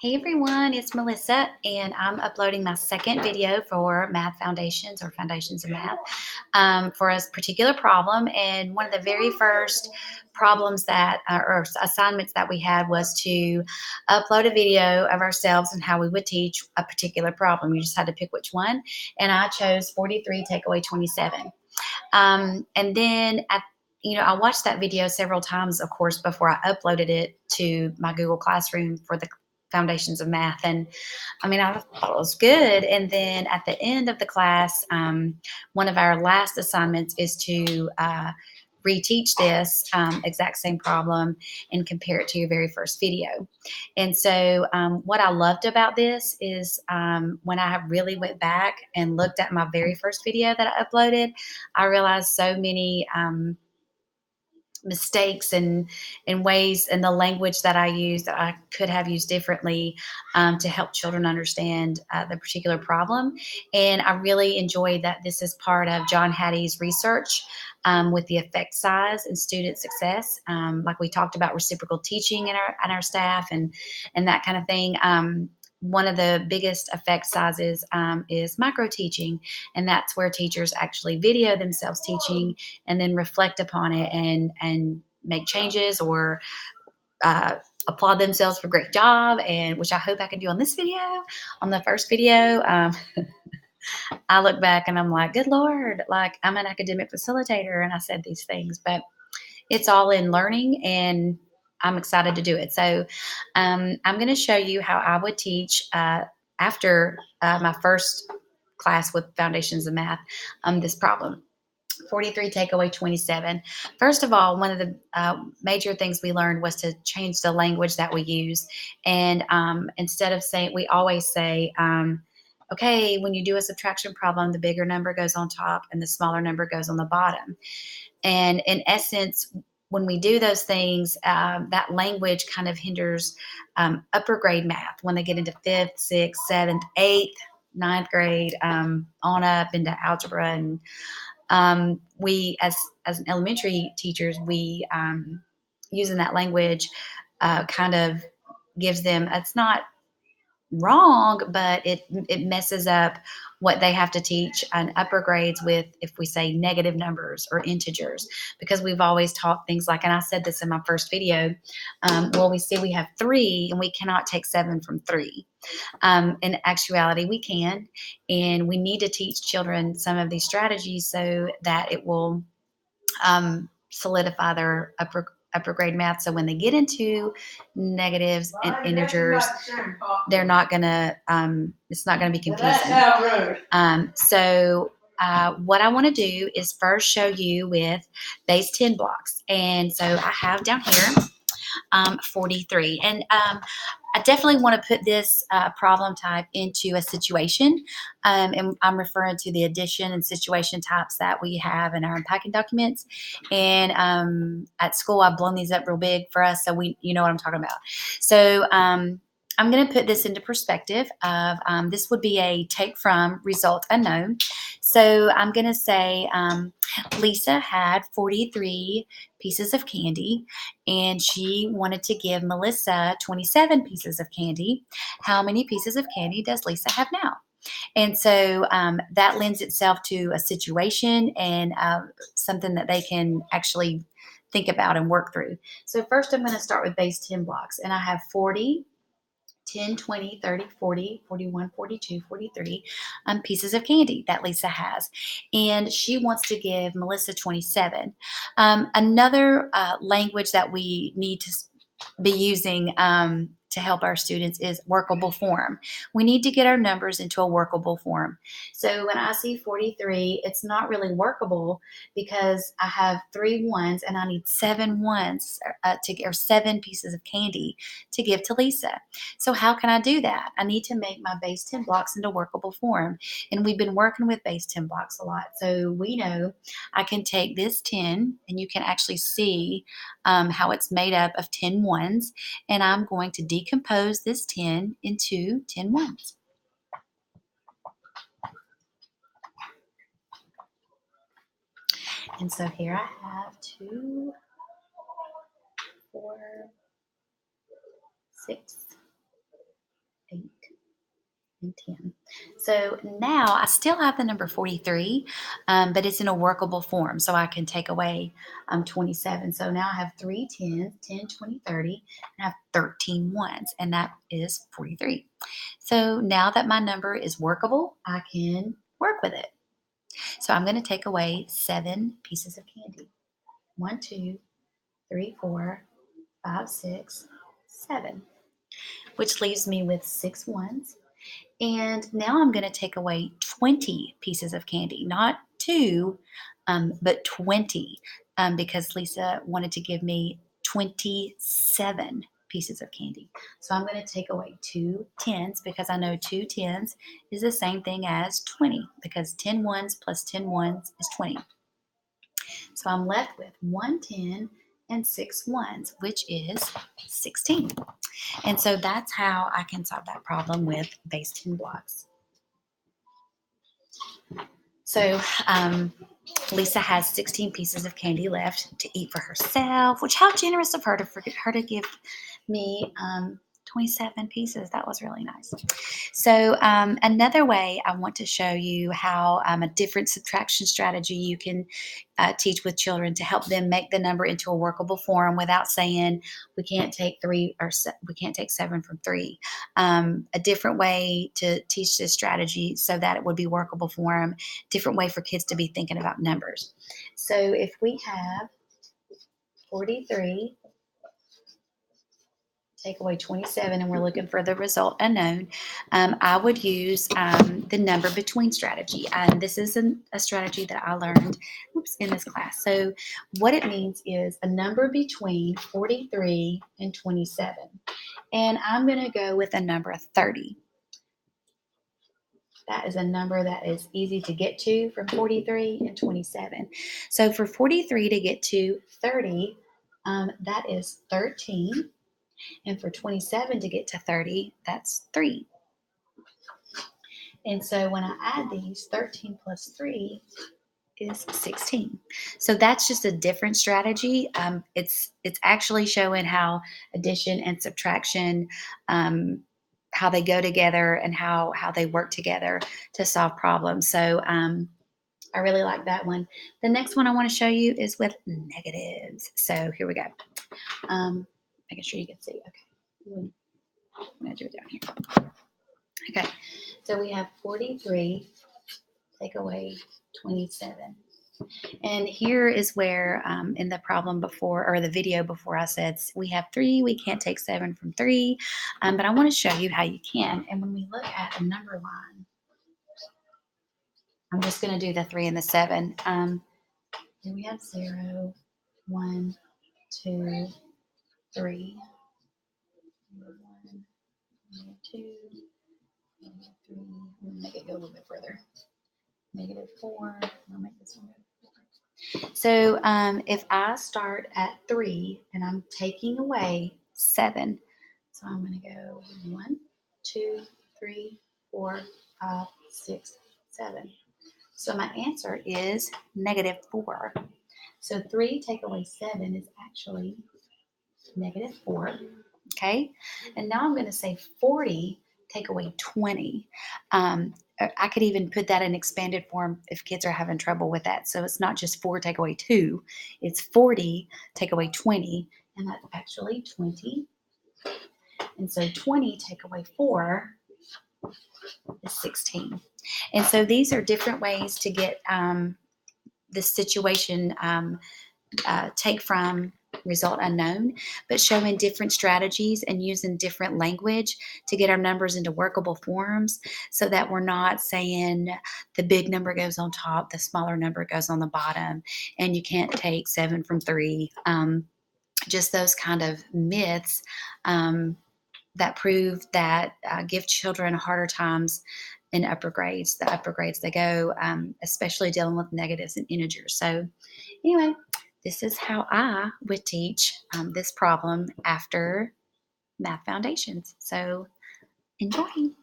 Hey everyone, it's Melissa, and I'm uploading my second video for Math Foundations or Foundations of Math for a particular problem. And one of the very first problems that, or assignments that we had was to upload a video of ourselves and how we would teach a particular problem. You just had to pick which one. And I chose 43, take away 27. And then I watched that video several times, of course, before I uploaded it to my Google Classroom for the Foundations of Math. And I thought it was good. And then at the end of the class, one of our last assignments is to reteach this exact same problem and compare it to your very first video. And so what I loved about this is when I really went back and looked at my very first video that I uploaded, I realized so many mistakes and ways and the language that I use that I could have used differently to help children understand the particular problem. And I really enjoyed that this is part of John Hattie's research with the effect size and student success. Like we talked about reciprocal teaching in our staff and that kind of thing. One of the biggest effect sizes is micro teaching, and that's where teachers actually video themselves teaching and then reflect upon it and make changes or applaud themselves for a great job, and which I hope I can do on this video. On the first video, I look back and I'm like, good Lord, like I'm an academic facilitator and I said these things, but it's all in learning and I'm excited to do it. So I'm going to show you how I would teach after my first class with Foundations of Math this problem. 43, take away 27. First of all, one of the major things we learned was to change the language that we use. And instead of saying, we always say, okay, when you do a subtraction problem, the bigger number goes on top and the smaller number goes on the bottom. And in essence, when we do those things, that language kind of hinders upper grade math when they get into fifth, sixth, seventh, eighth, ninth grade, on up into algebra. And we, as an elementary teachers, we using that language kind of gives them, it's not wrong, but it messes up what they have to teach on upper grades with, if we say negative numbers or integers, because we've always taught things like, and I said this in my first video, well, we say we have 3 and we cannot take 7 from 3. In actuality, we can, and we need to teach children some of these strategies so that it will solidify their upper grade math. So when they get into negatives and integers, they're not gonna it's not gonna be confusing. So what I want to do is first show you with base 10 blocks. And so I have down here 43. And I definitely want to put this problem type into a situation. And I'm referring to the addition and situation types that we have in our unpacking documents. And at school, I've blown these up real big for us, so you know what I'm talking about. So I'm going to put this into perspective of this would be a take from result unknown. So I'm going to say Lisa had 43 pieces of candy and she wanted to give Melissa 27 pieces of candy. How many pieces of candy does Lisa have now? And so that lends itself to a situation and something that they can actually think about and work through. So first I'm going to start with base 10 blocks, and I have 40, 10, 20, 30, 40, 41, 42, 43 pieces of candy that Lisa has. And she wants to give Melissa 27. Another language that we need to be using to help our students is workable form. We need to get our numbers into a workable form. So when I see 43, it's not really workable because I have 3 ones and I need 7 ones or 7 pieces of candy to give to Lisa. So how can I do that? I need to make my base 10 blocks into workable form. And we've been working with base 10 blocks a lot. So we know I can take this 10, and you can actually see how it's made up of 10 ones. And I'm going to decompose this 10 into 10 ones. And so here I have 2, 4, 6, and 10. So now I still have the number 43, but it's in a workable form. So I can take away 27. So now I have 3 10s, 10, 20, 30, and I have 13 ones, and that is 43. So now that my number is workable, I can work with it. So I'm going to take away 7 pieces of candy. 1, 2, 3, 4, 5, 6, 7, which leaves me with 6 ones. And now I'm going to take away 20 pieces of candy, not 2, but 20, because Lisa wanted to give me 27 pieces of candy. So I'm going to take away 2 10s because I know 2 10s is the same thing as 20 because 10 ones plus 10 ones is 20. So I'm left with 1 10 and 6 ones, which is 16. And so that's how I can solve that problem with base 10 blocks. So Lisa has 16 pieces of candy left to eat for herself, which how generous of her to give me 27 pieces. That was really nice. So another way I want to show you how a different subtraction strategy you can teach with children to help them make the number into a workable form without saying we can't take 3 or we can't take 7 from 3. A different way to teach this strategy so that it would be workable form, different way for kids to be thinking about numbers. So if we have 43, take away 27, and we're looking for the result unknown, I would use the number between strategy. And this is a strategy that I learned in this class. So what it means is a number between 43 and 27. And I'm going to go with a number 30. That is a number that is easy to get to from 43 and 27. So for 43 to get to 30, that is 13. And for 27 to get to 30, that's 3. And so when I add these, 13 plus 3 is 16. So that's just a different strategy. It's actually showing how addition and subtraction, how they go together and how they work together to solve problems. So I really like that one. The next one I want to show you is with negatives. So here we go. Making sure you can see. Okay. I'm going to do it down here. Okay, so we have 43, take away 27. And here is where in the problem before, or the video before, I said we have 3, we can't take 7 from 3, but I want to show you how you can. And when we look at a number line, I'm just going to do the 3 and the 7. Then we have 0, 1, 2, 3, 1, 2, 3. We'll make it go a little bit further. -4. I'll make this one go 4. So if I start at 3 and I'm taking away 7, so I'm going to go 1, 2, 3, 4, 5, 6, 7. So my answer is -4. So 3 take away 7 is actually -4. Okay, and now I'm going to say 40 take away 20. I could even put that in expanded form if kids are having trouble with that. So it's not just 4 take away 2, it's 40 take away 20, and that's actually 20. And so 20 take away 4 is 16. And so these are different ways to get this situation take from result unknown, but showing different strategies and using different language to get our numbers into workable forms so that we're not saying the big number goes on top, the smaller number goes on the bottom, and you can't take 7 from 3. Just those kind of myths that prove that give children harder times in upper grades. The upper grades they go, especially dealing with negatives and integers. So anyway, this is how I would teach this problem after Math Foundations. So enjoy.